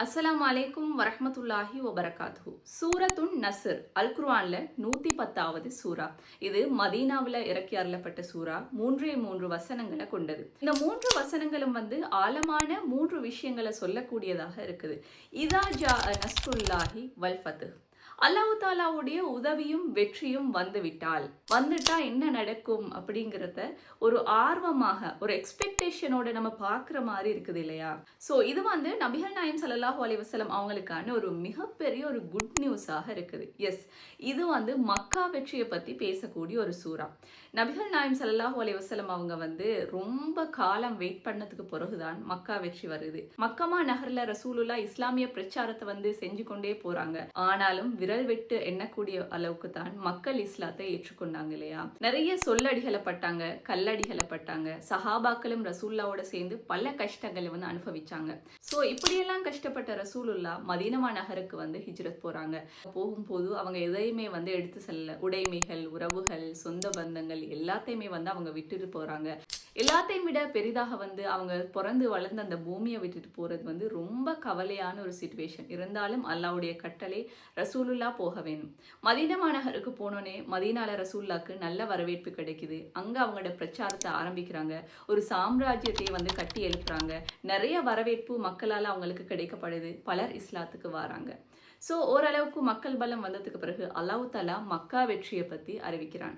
அஸ்ஸலாமு அலைக்கும் வரஹ்மத்துல்லாஹி வபரகாத்துஹு. சூரத்துன் நஸ்ர் அல் குர்ஆன்ல 110வது சூரா. இது மதீனாவுல இறக்கி அருளப்பட்ட சூரா. 3 வசனங்களை கொண்டது. இந்த 3 வசனங்களும் ஆழமான 3 விஷயங்களை சொல்லக்கூடியதாக இருக்குது. இதா ஜா நஸ்ருல்லாஹி வல் ஃபத்ஹ். அல்லாஹ் தாலாவுடைய உதவியும் வெற்றியும் வந்துட்டா என்ன நடக்கும் அப்படிங்கிறத ஒரு ஆர்வமாக ஒரு எக்ஸ்பெக்டேஷனோட நம்ம பார்க்குற மாதிரி இருக்குது இல்லையா? ஸோ இது நபிகள் நாயம் ஸல்லல்லாஹு அலைஹி வஸல்லம் அவங்களுக்கான ஒரு மிகப்பெரிய ஒரு குட் நியூஸாக இருக்குது. எஸ், இது மக்கா வெற்றியை பற்றி பேசக்கூடிய ஒரு சூறா. நபிகள் நாயம் ஸல்லல்லாஹு அலைஹி வஸல்லம் அவங்க ரொம்ப காலம் வெயிட் பண்ணதுக்கு பிறகுதான் மக்கா வெற்றி வருது. மக்கமா நகர்ல ரசூலுல்லா இஸ்லாமிய பிரச்சாரத்தை செஞ்சு கொண்டே போறாங்க. ஆனாலும் விரல் விட்டு எண்ணக்கூடிய அளவுக்கு தான் மக்கள் இஸ்லாத்தை ஏற்றுக்கொண்டாங்க இல்லையா? நிறைய சொல்லடிகளை பட்டாங்க, கல்லடிகளை பட்டாங்க. சஹாபாக்களும் ரசூல்லாவோட சேர்ந்து பல கஷ்டங்களை அனுபவிச்சாங்க. ஸோ இப்படியெல்லாம் கஷ்டப்பட்ட ரசூலுல்லா மதீனமா நகருக்கு ஹிஜ்ரத் போறாங்க. போகும்போது அவங்க எதையுமே எடுத்து செல்ல, உடைமைகள், உறவுகள், சொந்த பந்தங்கள் எல்லாத்தையுமே அவங்க விட்டுட்டு போறாங்க. எல்லாத்தையும் விட பெரிதாக அவங்க பிறந்து வளர்ந்த அந்த பூமியை விட்டுட்டு போறது ரொம்ப கவலையான ஒரு சிச்சுவேஷன். இருந்தாலும் அல்லாவுடைய கட்டளை ரசூலுல்லா போக வேணும். மதீனா மாநகருக்கு போனோன்னே மதீனால ரசூல்லாக்கு நல்ல வரவேற்பு கிடைக்குது. அங்க அவங்களோட பிரச்சாரத்தை ஆரம்பிக்கிறாங்க. ஒரு சாம்ராஜ்யத்தை கட்டி எழுப்புறாங்க. நிறைய வரவேற்பு மக்களால் அவங்களுக்கு கிடைக்கப்படுது. பலர் இஸ்லாத்துக்கு வராங்க. ஸோ ஓரளவுக்கு மக்கள் பலம் வந்ததுக்கு பிறகு அல்லாஹ் தஆலா மக்கா வெற்றியை பற்றி அறிவிக்கிறான்.